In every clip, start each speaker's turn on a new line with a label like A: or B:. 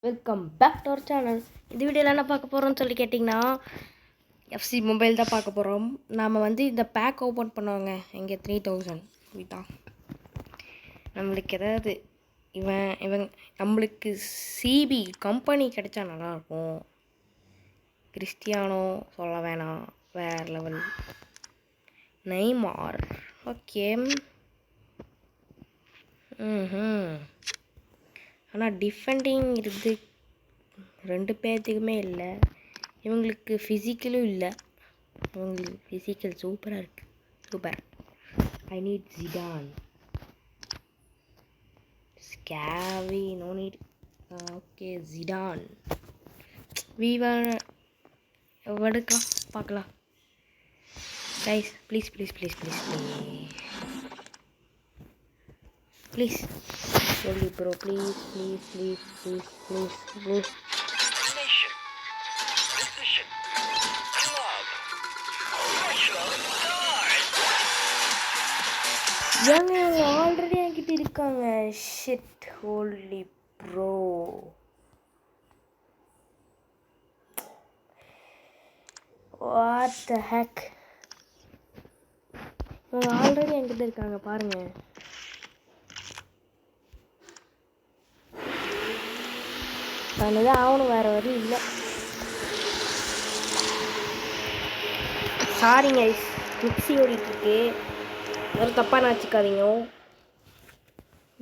A: Welcome back to our channel. இந்த வீடியோவில் என்ன பார்க்க போகிறோம்னு சொல்லி கேட்டிங்கன்னா, எஃப்சி மொபைல் தான் பார்க்க போகிறோம். நாம் இந்த பேக் ஓப்பன் பண்ணுவாங்க இங்கே 3000 இதுதான் நம்மளுக்கு. ஏதாவது இவன் நம்மளுக்கு சிபி கம்பெனி கிடைச்சா நல்லாயிருக்கும். கிறிஸ்டியானோ சொல்ல வேணாம், வேறு லெவல். Neymar okay. ஆனால் டிஃபெண்டிங் இருக்குது ரெண்டு பேர்த்துக்குமே இல்லை. இவங்களுக்கு ஃபிசிக்கலும் இல்லை. இவங்களுக்கு ஃபிசிக்கல் சூப்பராக இருக்குது. சூப்பர். I need Zidane. ஸ்கேவி நோ நீட். ஓகே ஜிடான் வீவன் எடுக்கலாம், பார்க்கலாம். Guys please please please please please please சொல்லி bro, please please please please please please. ஏங்க இவங்க ஆல்ரெடி என்கிட்ட இருக்காங்க. Shit holy bro. What the heck. இவங்க ஆல்ரெடி என்கிட்ட இருக்காங்க பாருங்க. அதுதான் ஆகணும், வேறு வழி இல்லை. சாரிங்க மிக்ஸி ஓடிட்டுருக்கு, வேறு தப்பாக நினச்சிக்காதீங்க.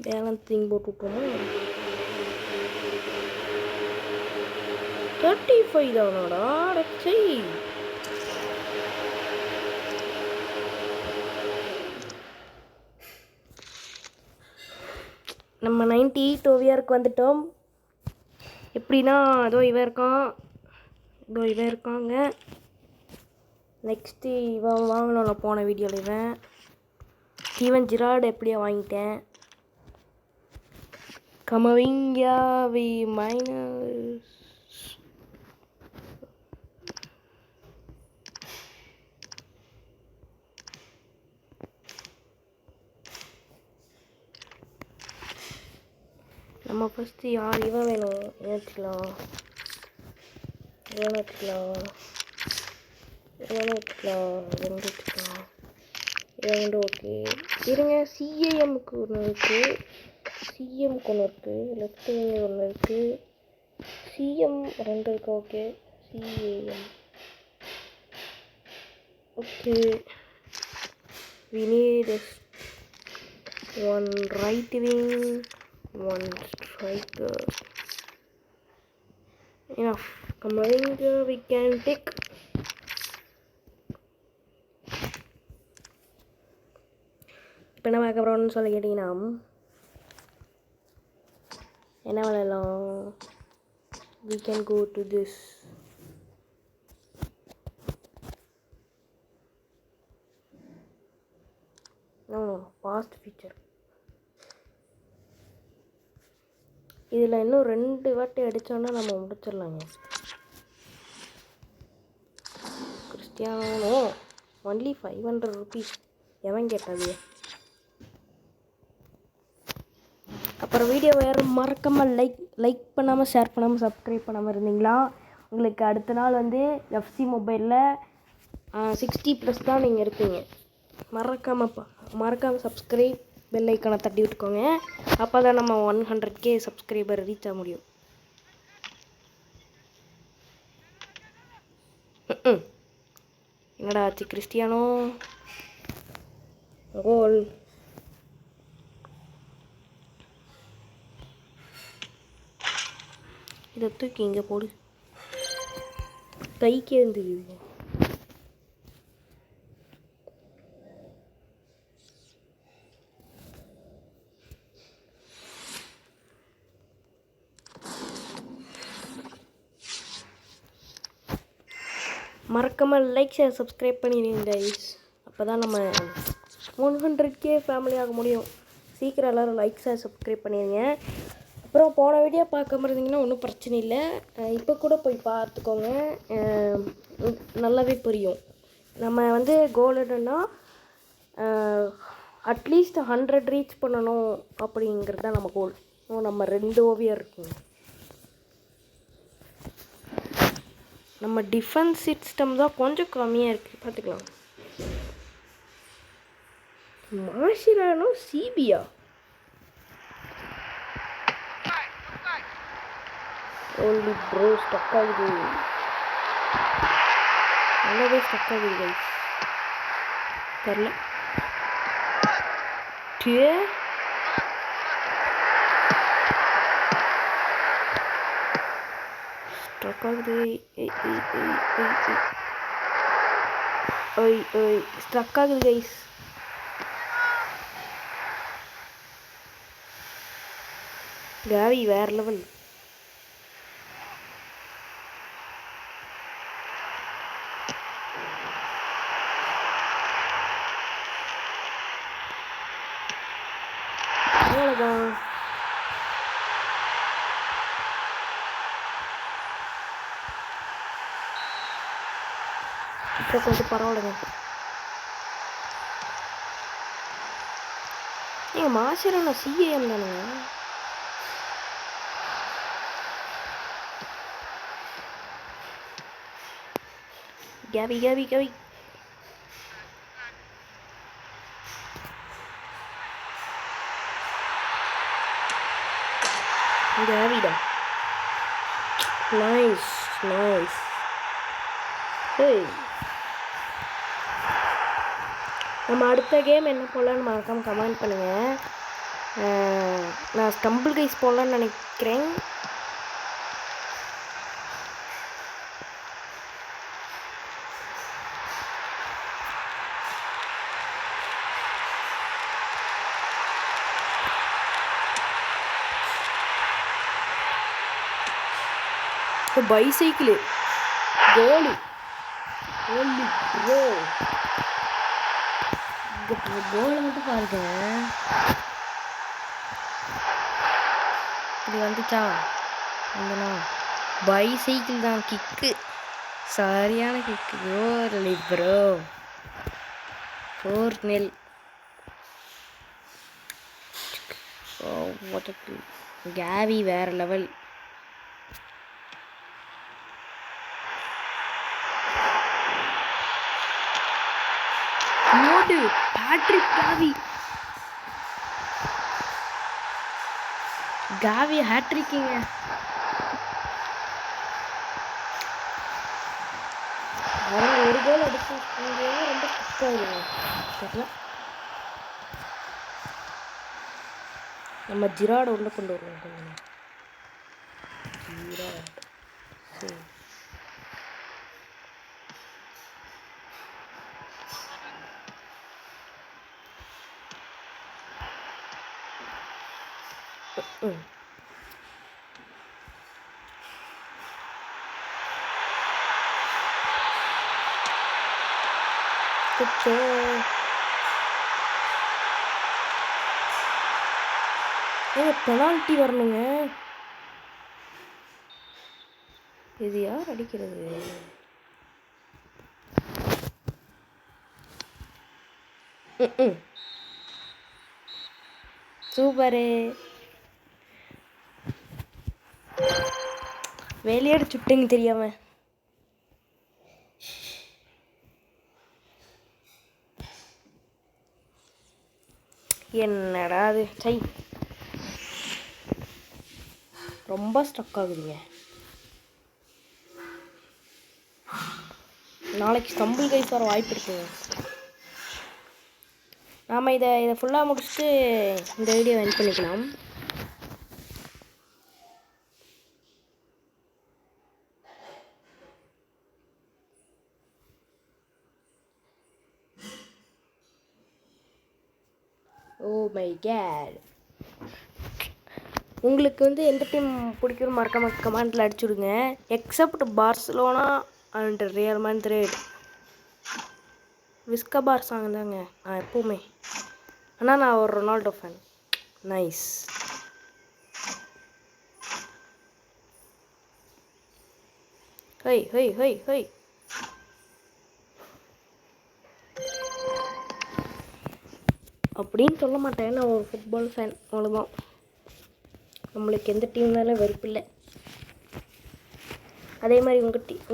A: பேலன்சிங் போட்டு விட்டோமோ. 35 தானடா அடச்சி. நம்ம 98 ஓவியருக்கு வந்துட்டோம். எப்படின்னா அதோ இவன் இருக்கான், இதோ இவன் இருக்காங்க. நெக்ஸ்ட்டு இவன் வாங்கணும்ல போன வீடியோவில். இவன் ஸ்டீவன் ஜெரார்டு எப்படியோ வாங்கிட்டேன். கமவிங்கா வி மைனஸ். நம்ம ஃபஸ்ட்டு யார் இவன் வேணும் ஏற்றிக்கலாம். இவன் வச்சுக்கலாம், இவன் வச்சுக்கலாம், இவன் வச்சுக்கலாம், இவன் ஓகே. இருங்க, சிஏஎம்க்கு ஒன்று இருக்குது, சிஎம்க்கு ஒன்று இருக்குது, லெஃப்ட் விங் ஒன்று இருக்குது, சிஎம் 2 இருக்கு. Okay CAM okay. we need one right wing, one striker. Enough. Coming we can take. இப்போ என்ன பார்க்க போகிறோம்னு சொல்லி கேட்டிங்கன்னா, என்ன விளையாடலாம். we can go to this. no fast feature. இதில் இன்னும் 2 வாட்டி அடித்தோன்னா நம்ம முடிச்சிடலாங்க. Cristiano only 500 rupees. எவன் கேட்டது? அப்புறம் வீடியோ வேறு மறக்காமல் லைக் பண்ணாமல், ஷேர் பண்ணாமல், சப்ஸ்கிரைப் பண்ணாமல் இருந்தீங்களா உங்களுக்கு அடுத்த நாள் எஃப்சி மொபைலில் 60+ தான் நீங்கள் இருப்பீங்க. மறக்காமல் சப்ஸ்கிரைப் பெல் ஐக்கானை தட்டி விட்டுக்கோங்க. அப்போ தான் நம்ம 100K சப்ஸ்கிரைபர் ரீச் ஆக முடியும். என்னடா ஆச்சு கிறிஸ்டியானோ? கோல். இதை தூக்கி இங்கே போடு, கைக்கே இருந்துக்குது. மறக்காமல் லைக் ஷேர் சப்ஸ்கிரைப் பண்ணிடுங்க கைஸ். அப்போ தான் நம்ம 100K ஃபேமிலி ஆக முடியும். சீக்கிரம் எல்லோரும் லைக் ஷேர் சப்ஸ்கிரைப் பண்ணிடுங்க. அப்புறம் போன வீடியோ பார்க்காம இருந்தீங்கன்னா ஒன்றும் பிரச்சனை இல்லை, இப்போ கூட போய் பார்த்துக்கோங்க, நல்லாவே புரியும். நம்ம கோல் என்னன்னா அட்லீஸ்ட் 100 ரீச் பண்ணணும் அப்படிங்கிறது தான் நம்ம கோல். நம்ம 2 ஓவியம் இருக்குங்க. நம்ம டிஃபென்ஸ் சிஸ்டம் தான் கொஞ்சம் கம்மியாக இருக்குது, பார்த்துக்கலாம். மாஷிரானோ சிபியா ஓன்லி ப்ரோ ஸ்டக் ஆகுது, நல்லாவே ஸ்டக் ஆகுது கைஸ். தெரில ஸ்டக் ஆகுது. ஸ்டக் ஆகுது கைஸ். காவி வேற லெவல். அவ்வளோதான். இப்போ கொஞ்சம் பரவாயில்லைங்க. நீங்கள் மாஷிரானோ சிஏஎம் தானுங்க? Gabby. Gabby. Nice. Hey. நம்ம அடுத்த கேம் என்ன போடலான்னு மறக்காம கமெண்ட் பண்ணுங்கள். நான் ஸ்டம்பிள் கைஸ் போடலான்னு நினைக்கிறேன். பைசைக்கிள் கோலி ப்ரோ, கோலை மட்டும் பாருங்க. இது வந்துச்சா? பைசைக்கிள் தான் கிக்கு, சரியான கிக்கு. கோலி ப்ரோ 4-0. கேவி வேற லெவல். பேட்ரிக் காவி ஹேட்ரிக்கிங்க. ஒரு கோல் அடிச்சு ரொம்ப கஷ்டம். நம்ம ஜிராட உள்ள கொண்டு வருவோம் கொஞ்சம். ஜிராட் சரி. பெனால்ட்டி வரணுங்க. இது யார் அடிக்கிறது? சூப்பரு. வெளியேடு சுட்டுங்க தெரியாம. என்னடா அது சை, ரொம்ப ஸ்டக் ஆகுதுங்க. நாளைக்கு ஸ்டம்பிள் கைஸ் வர வாய்ப்பு இருக்குங்க. நாம் இதை ஃபுல்லாக முடிச்சுட்டு இந்த வீடியோ எண்ட் பண்ணிக்கலாம். Oh my God. உங்களுக்கு வந்து எந்த டீம் பிடிக்கும்னு மறக்காம கமெண்ட்டில் அடிச்சுடுங்க. Except Barcelona and Real Madrid. விஸ்கா பார் சாங் தாங்க நான் எப்போவுமே. ஆனால் நான் ஒரு ரொனால்டோ ஃபேன். நைஸ். ஹை அப்படின்னு சொல்ல மாட்டேன். நான் ஒரு ஃபுட்பால் ஃபேன், அவ்வளோதான். நம்மளுக்கு எந்த டீம்னாலும் வெறுப்பு இல்லை. அதே மாதிரி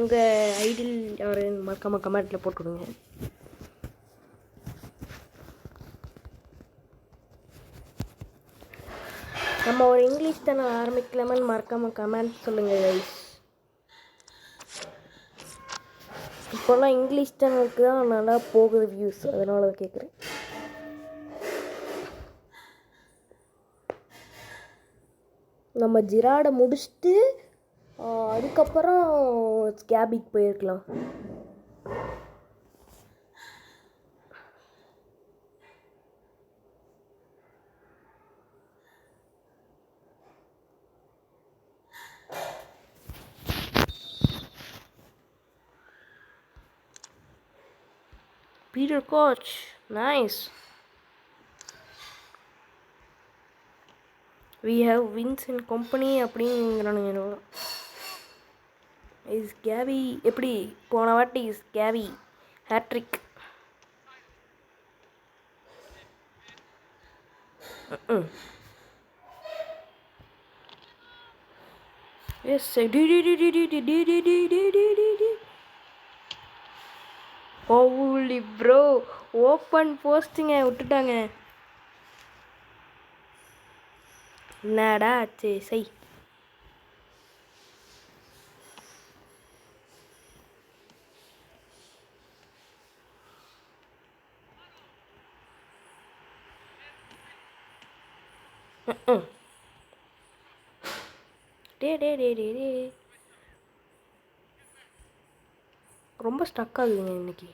A: உங்கள் ஐடியில் யார் மறக்காமல் கமெண்ட்டில் போட்டுவிடுங்க. நம்ம ஒரு இங்கிலீஷ் சேனல் ஆரம்பிக்கலாமான்னு மறக்காமல் கமெண்ட் சொல்லுங்கள் கைஸ். இப்போல்லாம் இங்கிலீஷ் சேனலுக்கு தான் நல்லா போகுது வியூஸ், அதனால கேட்குறேன். நம்ம ஜிராடை முடிச்சுட்டு அதுக்கப்புறம் ஸ்கேபிக்கு போயிருக்கலாம். Peter Koch, nice. We have wins in company அப்படிங்கிறானுங்க. இஸ் கேவி எப்படி போன வாட்டி இஸ் கேவி hat trick. Yes holy bro, open போஸ்ட்டுங்க விட்டுட்டாங்க. என்னடா ஆச்சு செய். டே டே டே டே டே ரொம்ப ஸ்டக் ஆகுதுங்க இன்னைக்கு.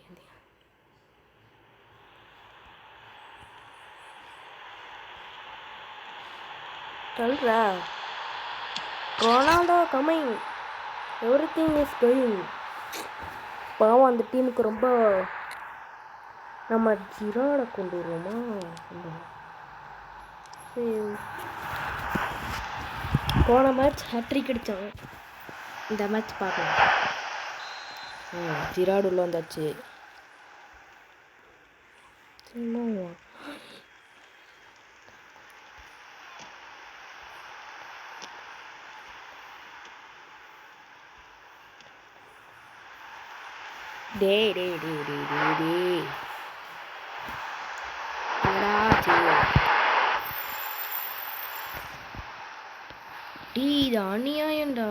A: சொல்றா Ronaldo coming, everything is going. பாவம் அந்த டீமுக்கு ரொம்ப. நம்ம ஜிராடை கொண்டு வருவோமா? போன மேட்ச் ஹேட்ரிக் அடித்தோம், இந்த மேட்ச் பார்க்கலாம். ஜிராடு உள்ள வந்தாச்சு. டே டே டே டே டே டே டீ, இது அநியாயம்டா.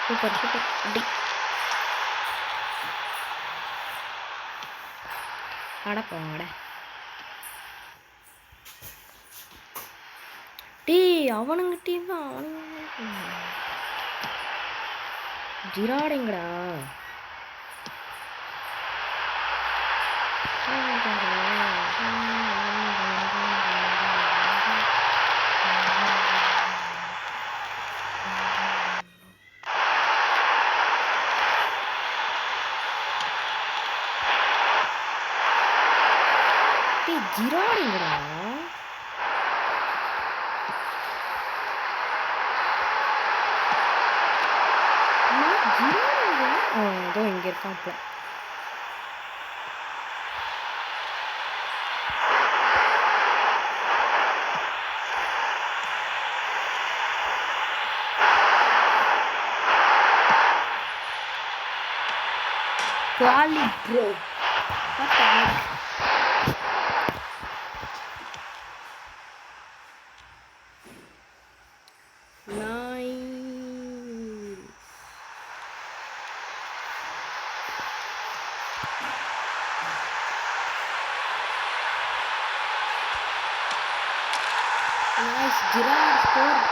A: Super super. அடி அடப்பாட. டீ அவனுங்க டீம் தான், அவனுங்க ஜிராடுங்கடா. ஜிராடுங்கடா. ஏதோ இங்க இருக்காப்ல. Quali bro. What the heck? Nice, Giroud scored.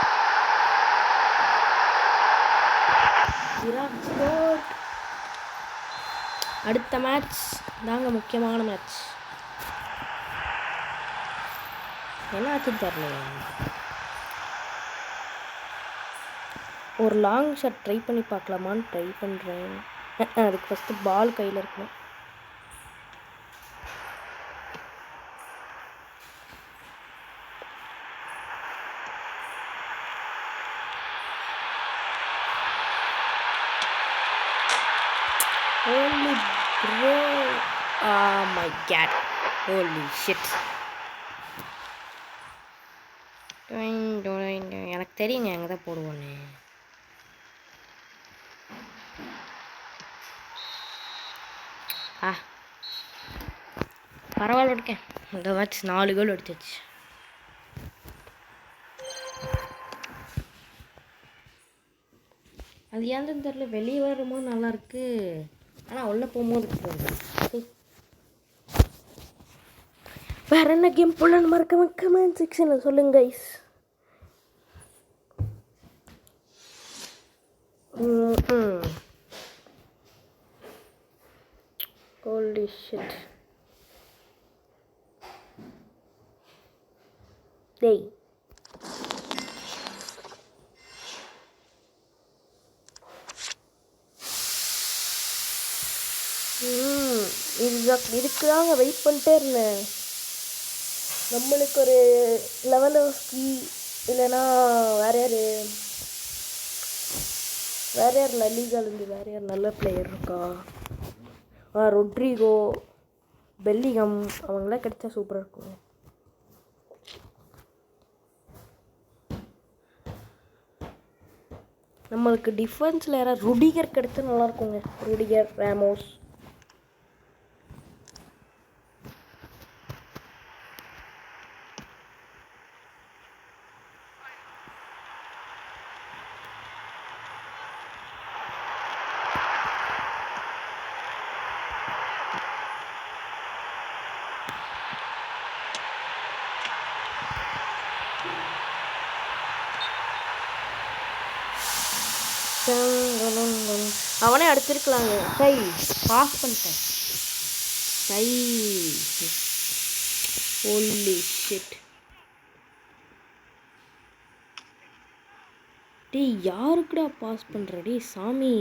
A: Giroud scored. அடுத்த மேட்ச் தாங்க முக்கியமான மேட்ச். என்ன ஆச்சுன்னு தெரியல. ஒரு லாங் ஷாட் ட்ரை பண்ணி பார்க்கலாமான்னு ட்ரை பண்ணுறேன். அதுக்கு ஃபஸ்ட்டு பால் கையில் இருக்கணும். Holy bro. Oh my god. Holy shit. எனக்கு தெரியுங்க அங்கே தான் போடுவோன்னு. பரவாயில்ல இருக்கேன். இந்த மேட்ச் 4 கோல் அடிச்சிச்சு. அது ஏன்னு தெரியல, வெளியே வரும்போது நல்லாயிருக்கு, ஆனால் உள்ளே போகும்போது வேறு என்ன கேம் போடலான்னு மறக்காம கமெண்ட் செக்ஷனில் சொல்லுங்க கைஸ். Holy shit. டேய் இதுக்குதாங்க வெயிட் பண்ணிட்டே இருந்தேன். நம்மளுக்கு ஒரு லெவலோஸ்கி இல்லைன்னா வேறு யார் லீகாலேருந்து வேறு யார் நல்ல பிளேயர் இருக்கா? ரொட்ரிகோ, பெல்லிகம் அவங்களாம் கிடைச்சா சூப்பராக இருக்குங்க. நம்மளுக்கு டிஃபென்ஸில் யாராவது ருடிகர் கிடைச்சா நல்லாயிருக்குங்க. ருடிகர், ராமோஸ். அவனே அடிச்சிருக்கலாங்க. சை பாஸ் பண்ணிட்டேன். சை ஹோலி ஷிட். டேய் யாருக்குடா பாஸ் பண்ணுற? டேய் சாமி.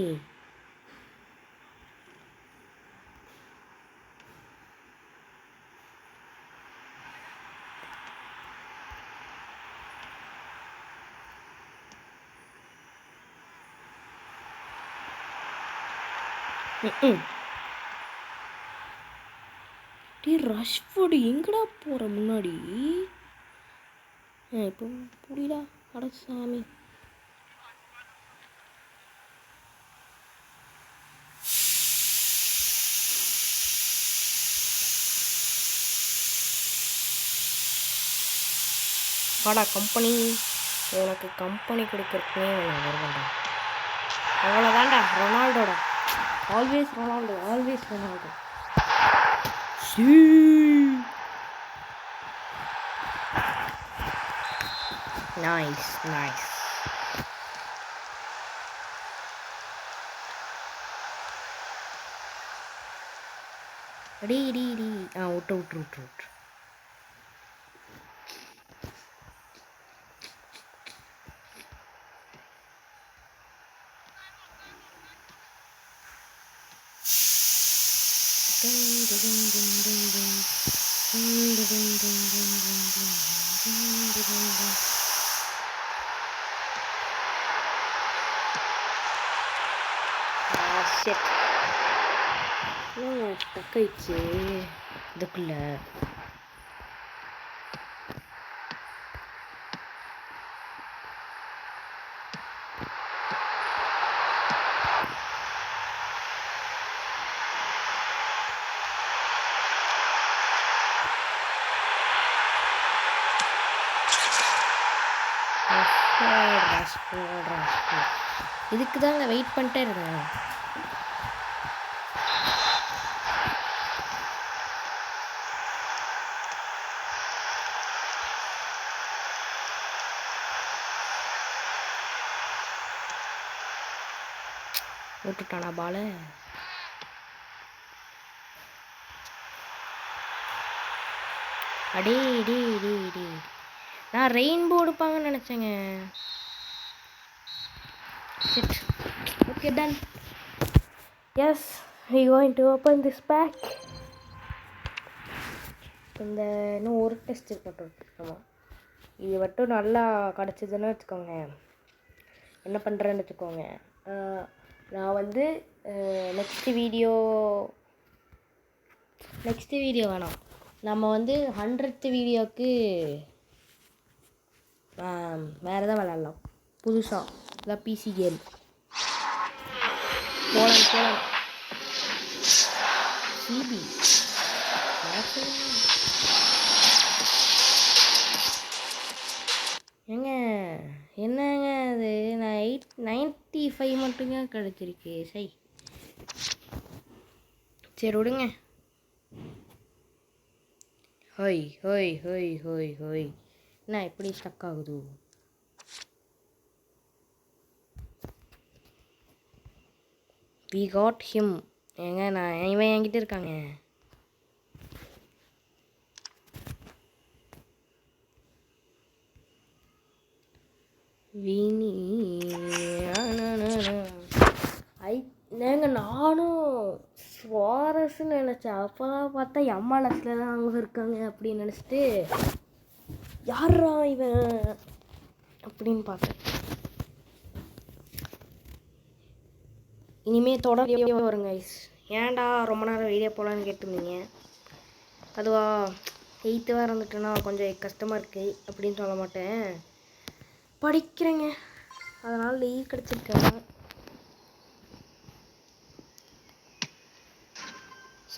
A: டே ரஷ்ஃபோர்டு எங்கடா போகிற முன்னாடி? இப்போ புரியடா. அட சாமி. வாடா கம்பெனி, உனக்கு கம்பெனி கொடுக்குறதுனே வருவாண்டா. அவ்வளோதான்டா. ரொனால்டோடா. Always Ronaldo, always Ronaldo. Nice nice. விட்டு விட்டு விட்டு விட்டு. டக்காயிடுச்சு இதுக்குள்ள. இதுக்கு தாங்க வெயிட் பண்ணிட்டே இருந்தேன். விட்டுட்டானா பால? அடே டே டே டே, நான் ரெயின்போ எடுப்பாங்கன்னு நினச்சேங்க. Okay done. Yes, we going to open this pack. இந்த இன்னும் ஒரு டெஸ்ட் இருக்கட்டும். ஆமாம், இது மட்டும் நல்லா கிடச்சிதுன்னு வச்சுக்கோங்க. என்ன பண்ணுறேன்னு வச்சுக்கோங்க, நான் வந்து நெக்ஸ்ட் வீடியோ வேணாம், நம்ம வந்து 100th வீடியோவுக்கு வேறு எதாவது விளாட்லாம் புதுசாக இதான் பிசி கேம். போலாம் சிபி ஏங்க என்னங்க அது நான் 95 மட்டுங்க கிடச்சிருக்கு. சரி விடுங்க. ஹோய் ஹோய் ஹோய் ஹோய் ஹோய் என்ன எப்படி ஸ்டக் ஆகுது? We got him. ஏங்க இவன் என்கிட்ட இருக்காங்க. வீணி நானும் சுவாரஸ்ன்னு நினச்சேன். அப்போதான் பார்த்தா எம்ஆர்எஸ்ல தான் அங்கே இருக்காங்க அப்படின்னு நினச்சிட்டு யாரா இவன் அப்படின்னு பார்த்தேன். இனிமேல் தொடர்ந்து வருங்க. ஏன்டா ரொம்ப நேரம் வீடியோ போகலான்னு கேட்டுருந்தீங்க. அதுவா 8th வேறு வந்துட்டுன்னா கொஞ்சம் கஷ்டமாக இருக்குது அப்படின்னு சொல்ல மாட்டேன். படிக்கிறேங்க, அதனால் லீவ் கிடச்சிருக்கேன்.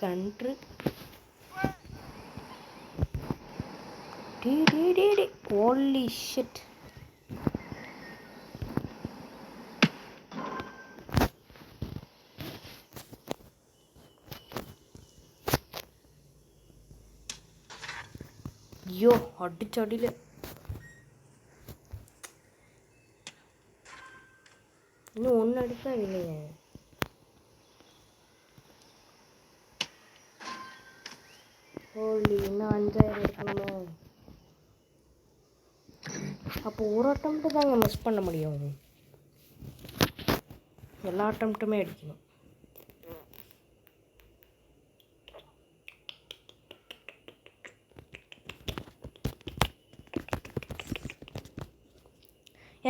A: சென்ட்ரு ஹோலி ஷிட். ஐயோ அடிச்சடியில் இன்னும் ஒன்று அடித்தா இல்லைங்க. ஹோலி இன்னும் 5000 இருக்கணுமோ? அப்போ ஒரு அட்டம்ப்ட்டு தாங்க மிஸ் பண்ண முடியும். எல்லா அட்டம்ப்ட்டுமே அடிக்கணும்.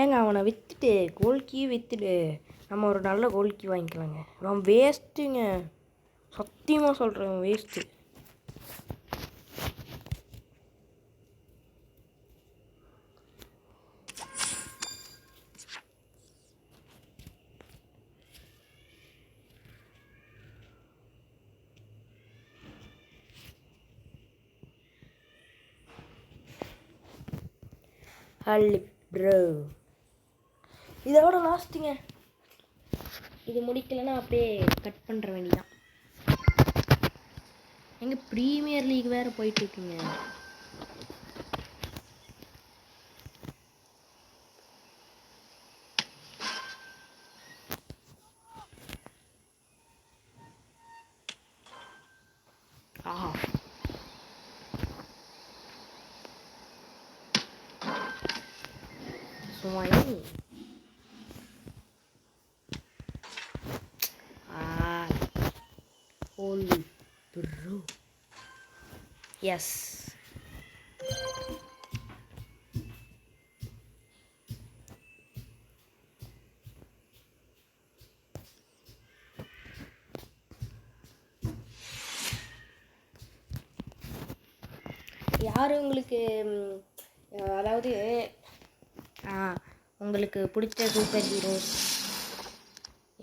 A: ஏங்க அவனை விற்றுட்டு கோல்கீ விற்றுட்டு நம்ம ஒரு நல்ல கோல்கீ வாங்கிக்கலாங்க. அவன் வேஸ்ட்டுங்க, சத்தியமாக சொல்கிறேன் வேஸ்ட்டு. ஹல்லி ப்ரோ, இதோட லாஸ்ட்டுங்க. இது முடிக்கலைன்னா அப்படியே கட் பண்ணுற வேண்டிதான். எங்கள் ப்ரீமியர் லீக் வேறு போயிட்டுருக்குங்க. ஆஹா சும்மாயி ஹோலி ப்ரோ. எஸ் யார் உங்களுக்கு அதாவது உங்களுக்கு பிடிச்ச சூப்பர் ஹீரோஸ்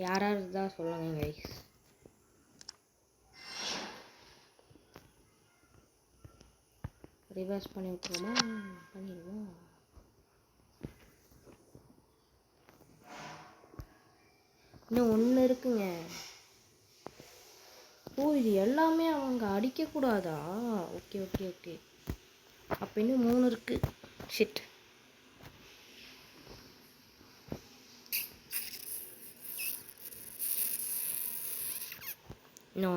A: யாராவது தான் சொல்லுங்க கைஸ். ரிவர்ஸ் பண்ணி விட்டுருவோமா? பண்ணிடுவோம். இன்னும் ஒன்று இருக்குங்க. ஓ இது எல்லாமே அவங்க அடிக்கக்கூடாதா? ஓகே ஓகே ஓகே, அப்போ இன்னும் 3 இருக்குது. ஷிட். நோ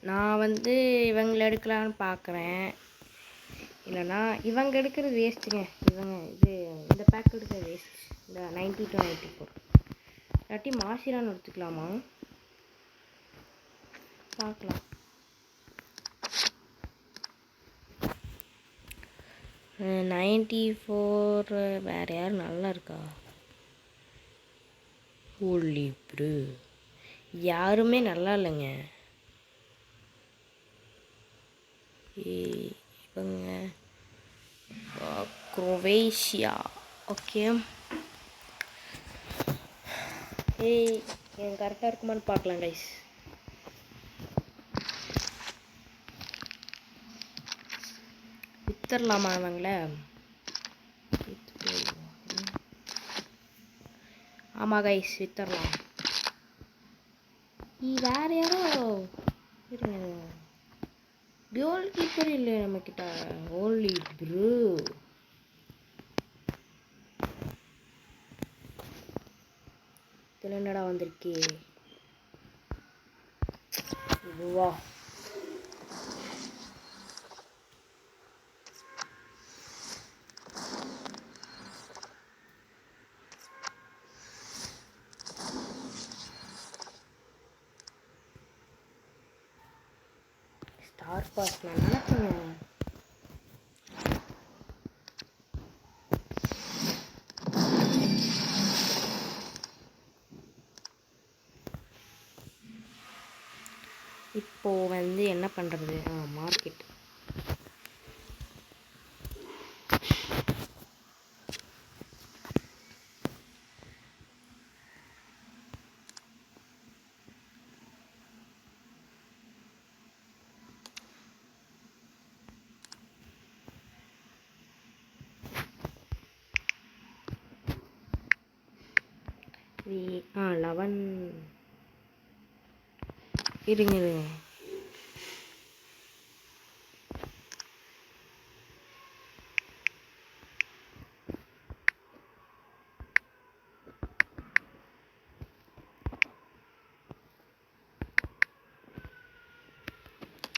A: நான் வந்து இவங்களை எடுக்கலான்னு பார்க்குறேன். இல்லைனா இவங்க எடுக்கிறது வேஸ்ட்டுங்க. இந்த பேக் எடுக்கிறது வேஸ்ட். இந்த 90 to 94 இல்லாட்டி மாசிரான்னு எடுத்துக்கலாமா பார்க்கலாம். Uh, 94 வேறு யார் நல்லா இருக்கா? ஹோலி ப்ரோ, யாருமே நல்லா இல்லைங்க. இவங்க குரோவேஷியா. ஓகே, ஏய் எனக்கு கரெக்டாக இருக்குமான்னு பார்க்கலாம் கைஸ். வித்தரலாமா அவங்கள? ஆமாம் கைஸ், வித்தரலாம். வேற யாரோ கோல் கீப்பர் இல்லை நம்மக்கிட்ட. ஓன்லி ப்ரூ. இதில் என்னடா வந்திருக்கே? இதுவா? ஸ்டார் பாஸ் நான் நினைச்சேன். இப்போ வந்து என்ன பண்ணுறது? மார்க்கெட். ஆ 11 இருங்க.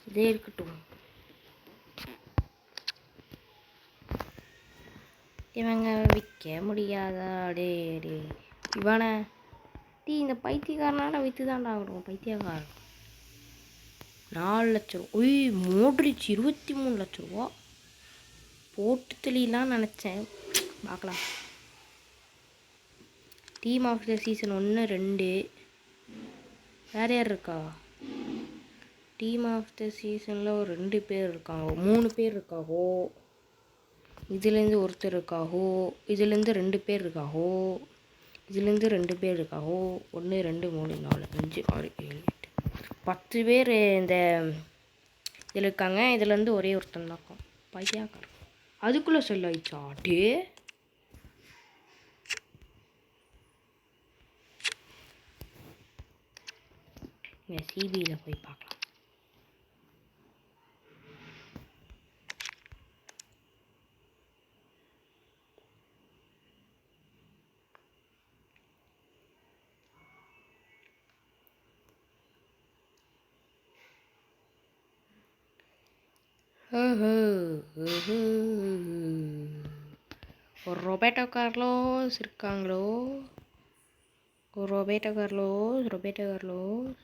A: இதே இருக்கட்டும். இவங்க விற்க முடியாதா? டே டே இவனை இந்த பைத்தியக்காரனால விற்று தான்டா ஆகணும். பைத்தியக்காரன் 4 லட்சம் ரூபா. மோட்ரிச் 23 லட்சம் ரூபா போட்டு தெளியலாம் நினச்சேன். பார்க்கலாம். Team of the season 1 2. வேறு யார் இருக்கா? டீம் ஆஃப் த சீசனில் ஒரு 2 பேர் இருக்காங்க, 3 பேர் இருக்காகோ. இதுலேருந்து ஒருத்தர் இருக்காகோ. இதுலேருந்து 2 பேர் இருக்காகோ. இதுலேருந்து 2 பேர் இருக்காகோ. 1 2 3 4 5 6 7 8 10 பேர் இந்த இதில் இருக்காங்க. இதுலேருந்து ஒரே ஒருத்தன் தான் இருக்கான். பைத்தியக்காரன். அதுக்குள்ளே செல் ஆயிடுச்சா? டே சிபியில் போய் பார்க்கலாம். ஒரு ரொபேட்டோ கார்லோஸ் இருக்காங்களோ? Roberto Carlos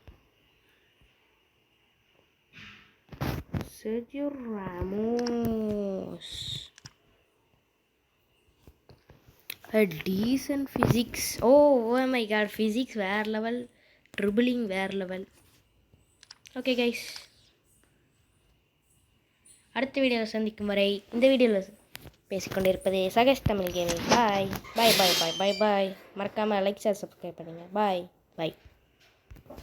A: Sergio Ramos. Decent physics. Oh my god, physics வேறு லெவல், ட்ரிபிளிங் வேறு லெவல். ஓகே கைஸ், அடுத்த வீடியோவில் சந்திக்கும் வரை இந்த வீடியோவில் பேசிக்கொண்டிருப்பது சகேஷ் தமிழ் கேமிங். பாய் பாய் பாய் பாய் பாய் பாய். மறக்காமல் லைக் ஷேர் சப்ஸ்கிரைப் பண்ணுங்கள். பாய் பாய்.